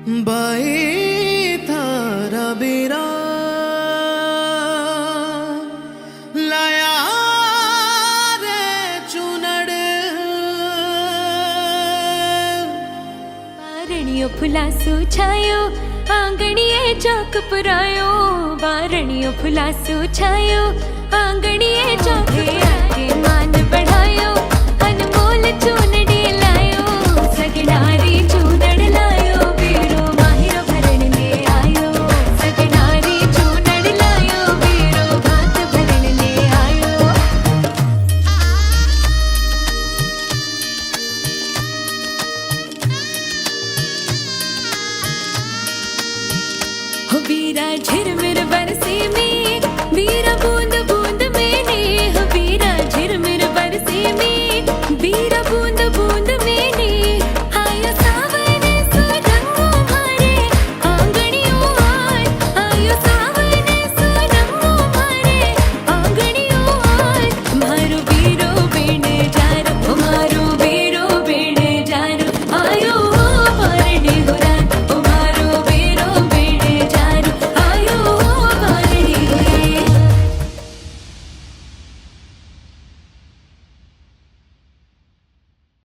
by थारा बेरा लाया रे चूनड़ बारणियों फुलासू छायो आंगणिये चौक पुरायो बारणियों फुलासू छायो आंगणिये चौक आके मान बढ़ायो अनमोल चूनड़ी लायो सगनारी चूनड़ लायो वीरो माहिर भरण ले आयो सगनारी चूनड़ लायो वीरो भात भरण ले आयो हो वीरा झिर